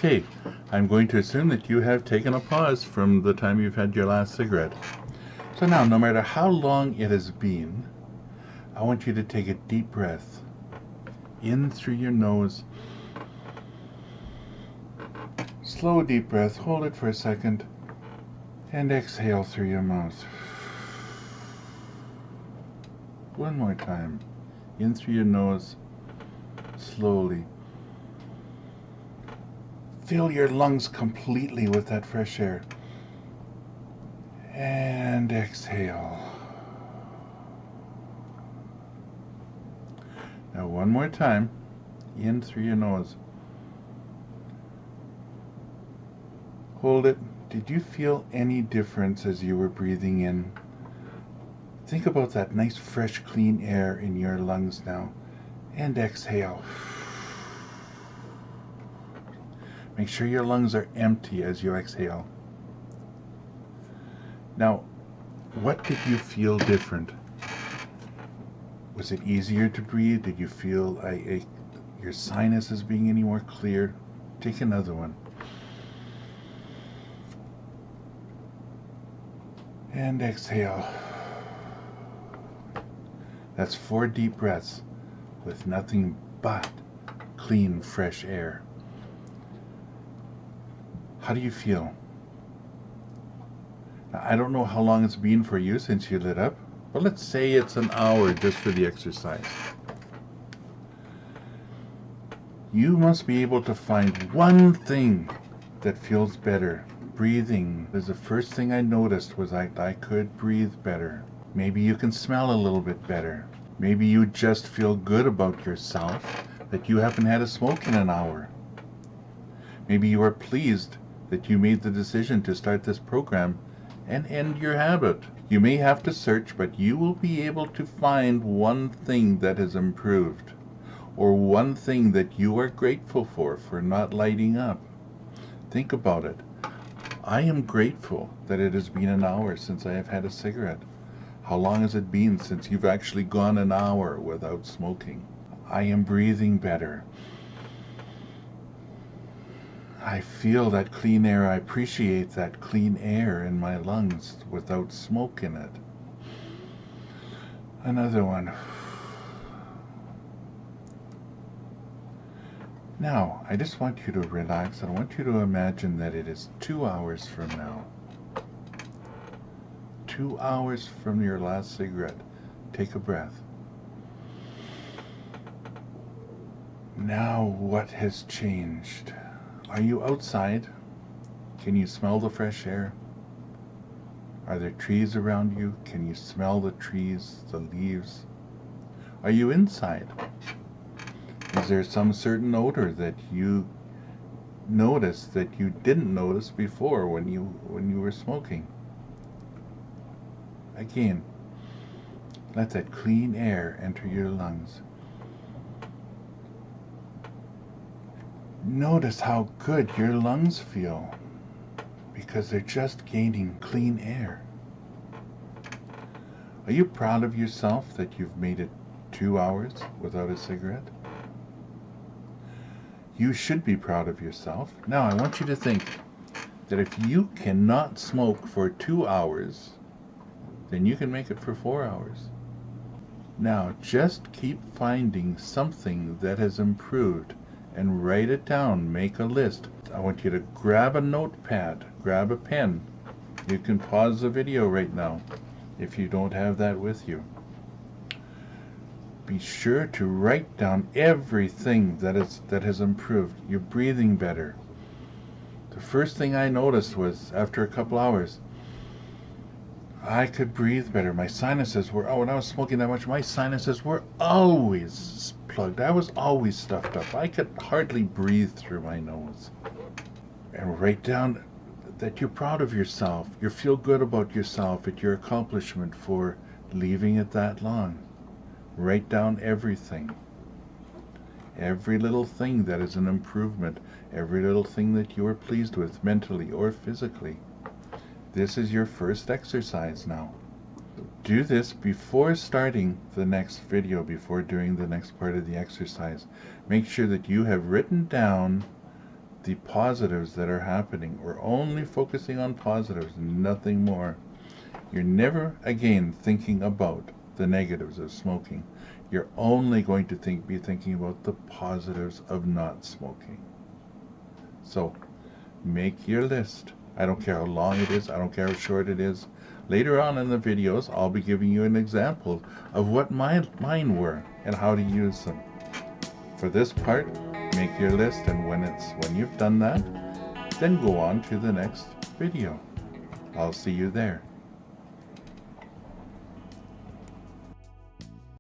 Okay, I'm going to assume that you have taken a pause from the time you've had your last cigarette. So now, no matter how long it has been, I want you to take a deep breath in through your nose. Slow deep breath, hold it for a second, and exhale through your mouth. One more time, in through your nose, slowly. Fill your lungs completely with that fresh air. And exhale. Now one more time, in through your nose. Hold it. Did you feel any difference as you were breathing in? Think about that nice, fresh, clean air in your lungs now. And exhale. Make sure your lungs are empty as you exhale. Now, what did you feel different? Was it easier to breathe? Did you feel your sinuses being any more clear? Take another one. And exhale. That's 4 deep breaths with nothing but clean, fresh air. How do you feel? Now, I don't know how long it's been for you since you lit up, but let's say it's an hour just for the exercise. You must be able to find one thing that feels better. Breathing is the first thing I noticed was I could breathe better. Maybe you can smell a little bit better. Maybe you just feel good about yourself that you haven't had a smoke in an hour. Maybe you are pleased that you made the decision to start this program and end your habit. You may have to search, but you will be able to find one thing that has improved, or one thing that you are grateful for not lighting up. Think about it. I am grateful that it has been an hour since I have had a cigarette. How long has it been since you've actually gone an hour without smoking? I am breathing better. I feel that clean air. I appreciate that clean air in my lungs without smoke in it. Another one. Now, I just want you to relax. I want you to imagine that it is 2 hours from now. 2 hours from your last cigarette. Take a breath. Now, what has changed? Are you outside? Can you smell the fresh air? Are there trees around you? Can you smell the trees, the leaves? Are you inside? Is there some certain odor that you notice that you didn't notice before when you were smoking? Again, let that clean air enter your lungs. Notice how good your lungs feel because they're just gaining clean air. Are you proud of yourself that you've made it 2 hours without a cigarette? You should be proud of yourself. Now I want you to think that if you cannot smoke for 2 hours, then you can make it for 4 hours. Now just keep finding something that has improved and write it down. Make a list. I want you to grab a notepad, grab a pen. You can pause the video right now if you don't have that with you. Be sure to write down everything that has improved. You're breathing better. The first thing I noticed was after a couple hours, I could breathe better. My sinuses were, when I was smoking that much, my sinuses were always plugged. I was always stuffed up. I could hardly breathe through my nose. And write down that you're proud of yourself. You feel good about yourself at your accomplishment for leaving it that long. Write down everything. Every little thing that is an improvement. Every little thing that you are pleased with mentally or physically. This is your first exercise now. Do this before starting the next video, before doing the next part of the exercise. Make sure that you have written down the positives that are happening. We're only focusing on positives, nothing more. You're never again thinking about the negatives of smoking. You're only going to be thinking about the positives of not smoking. So make your list. I don't care how long it is. I don't care how short it is. Later on in the videos, I'll be giving you an example of what mine were and how to use them. For this part, make your list, and when you've done that, then go on to the next video. I'll see you there.